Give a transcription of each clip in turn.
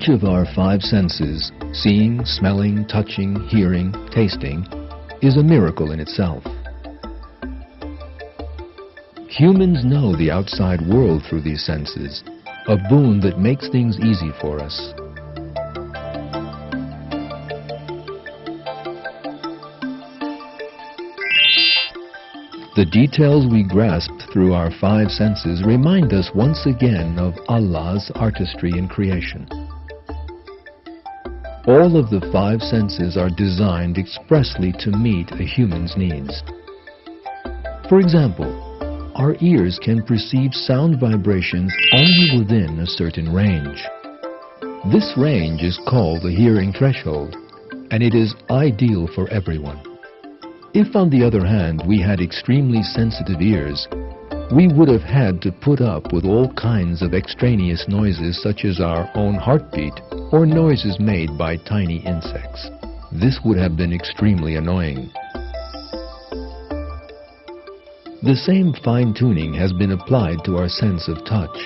Each of our five senses, seeing, smelling, touching, hearing, tasting, is a miracle in itself. Humans know the outside world through these senses, a boon that makes things easy for us. The details we grasp through our five senses remind us once again of Allah's artistry in creation. All of the five senses are designed expressly to meet a human's needs. For example, our ears can perceive sound vibrations only within a certain range. This range is called the hearing threshold, and it is ideal for everyone. If, on the other hand, we had extremely sensitive ears, we would have had to put up with all kinds of extraneous noises such as our own heartbeat or noises made by tiny insects. This would have been extremely annoying. The same fine-tuning has been applied to our sense of touch.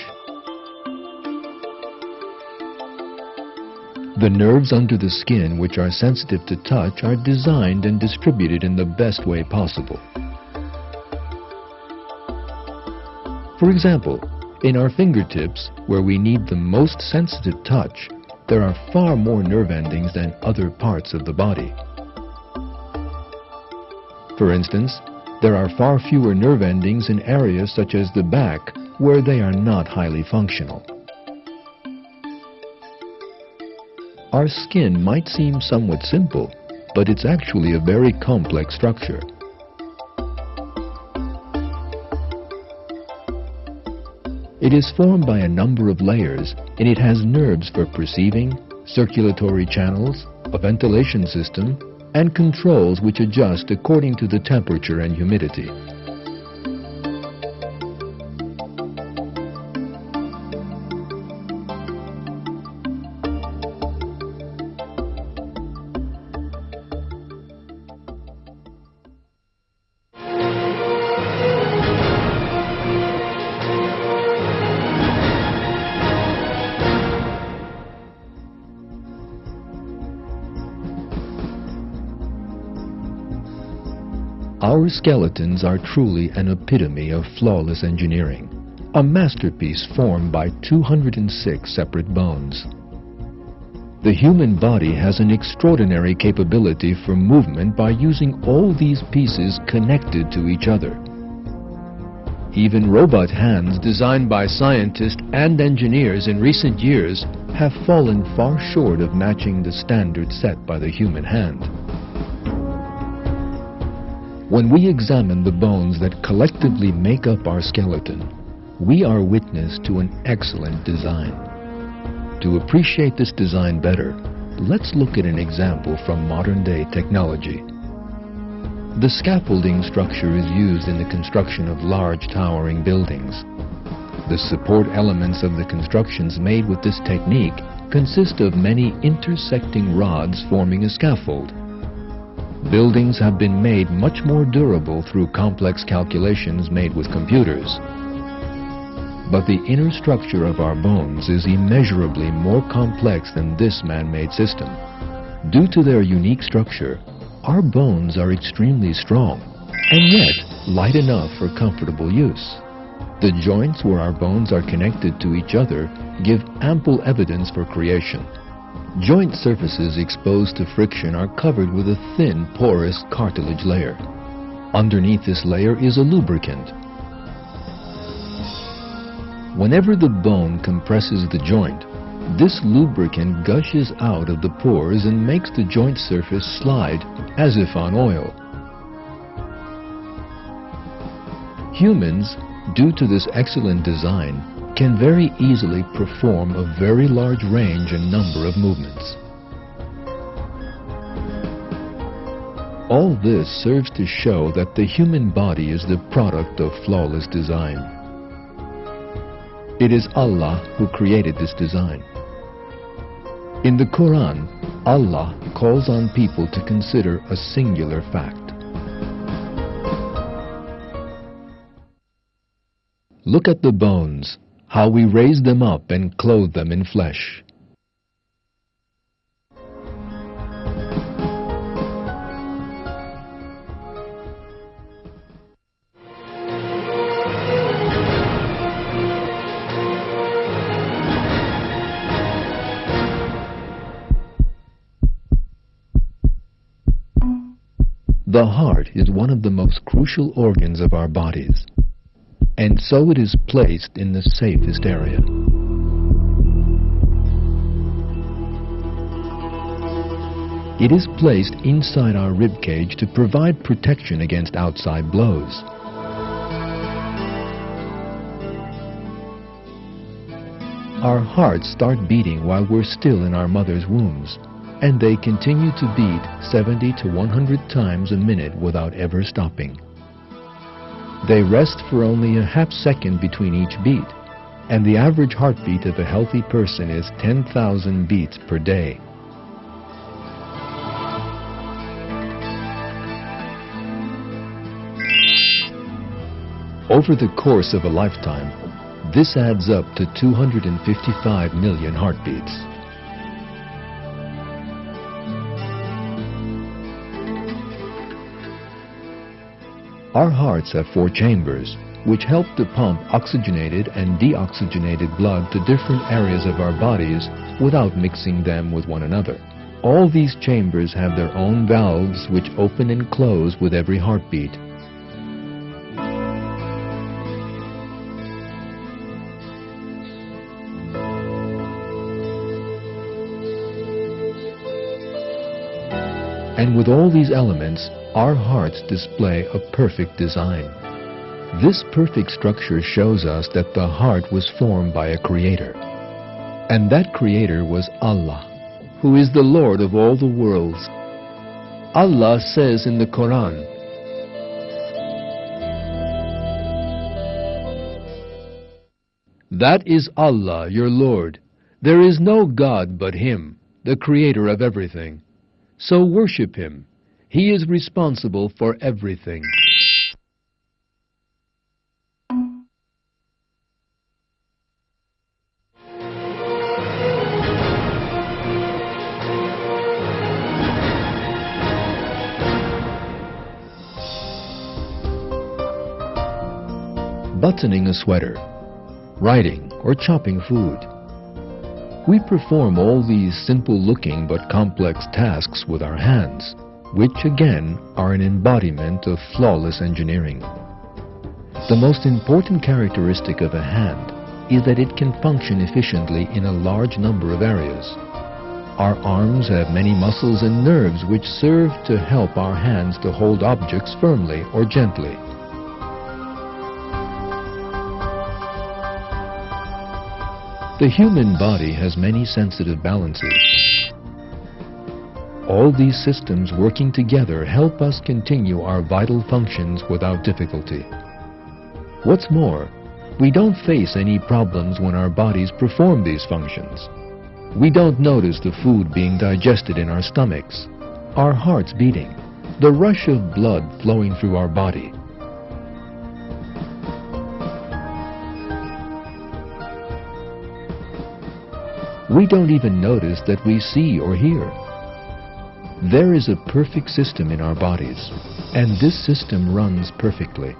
The nerves under the skin which are sensitive to touch are designed and distributed in the best way possible. For example, in our fingertips, where we need the most sensitive touch, there are far more nerve endings than other parts of the body. For instance, there are far fewer nerve endings in areas such as the back, where they are not highly functional. Our skin might seem somewhat simple, but it's actually a very complex structure. It is formed by a number of layers, and it has nerves for perceiving, circulatory channels, a ventilation system, and controls which adjust according to the temperature and humidity. Our skeletons are truly an epitome of flawless engineering, a masterpiece formed by 206 separate bones. The human body has an extraordinary capability for movement by using all these pieces connected to each other. Even robot hands designed by scientists and engineers in recent years have fallen far short of matching the standard set by the human hand. When we examine the bones that collectively make up our skeleton, we are witness to an excellent design. To appreciate this design better, let's look at an example from modern-day technology. The scaffolding structure is used in the construction of large towering buildings. The support elements of the constructions made with this technique consist of many intersecting rods forming a scaffold. Buildings have been made much more durable through complex calculations made with computers. But the inner structure of our bones is immeasurably more complex than this man-made system. Due to their unique structure, our bones are extremely strong, and yet light enough for comfortable use. The joints where our bones are connected to each other give ample evidence for creation. Joint surfaces exposed to friction are covered with a thin, porous cartilage layer. Underneath this layer is a lubricant. Whenever the bone compresses the joint, this lubricant gushes out of the pores and makes the joint surface slide as if on oil. Humans, due to this excellent design, can very easily perform a very large range and number of movements. All this serves to show that the human body is the product of flawless design. It is Allah who created this design. In the Quran, Allah calls on people to consider a singular fact. Look at the bones, how we raise them up and clothe them in flesh. The heart is one of the most crucial organs of our bodies, and so it is placed in the safest area. It is placed inside our rib cage to provide protection against outside blows. Our hearts start beating while we're still in our mother's wombs, and they continue to beat 70 to 100 times a minute without ever stopping. They rest for only a half second between each beat, and the average heartbeat of a healthy person is 10,000 beats per day. Over the course of a lifetime, this adds up to 255 million heartbeats. Our hearts have 4 chambers, which help to pump oxygenated and deoxygenated blood to different areas of our bodies without mixing them with one another. All these chambers have their own valves which open and close with every heartbeat. And with all these elements, our hearts display a perfect design. This perfect structure shows us that the heart was formed by a creator. And that creator was Allah, who is the Lord of all the worlds. Allah says in the Quran, "That is Allah, your Lord. There is no God but Him, the creator of everything. So worship Him. He is responsible for everything." Buttoning a sweater, writing, or chopping food. We perform all these simple-looking but complex tasks with our hands, which again are an embodiment of flawless engineering. The most important characteristic of a hand is that it can function efficiently in a large number of areas. Our arms have many muscles and nerves which serve to help our hands to hold objects firmly or gently. The human body has many sensitive balances. All these systems working together help us continue our vital functions without difficulty. What's more, we don't face any problems when our bodies perform these functions. We don't notice the food being digested in our stomachs, our hearts beating, the rush of blood flowing through our body. We don't even notice that we see or hear. There is a perfect system in our bodies, and this system runs perfectly.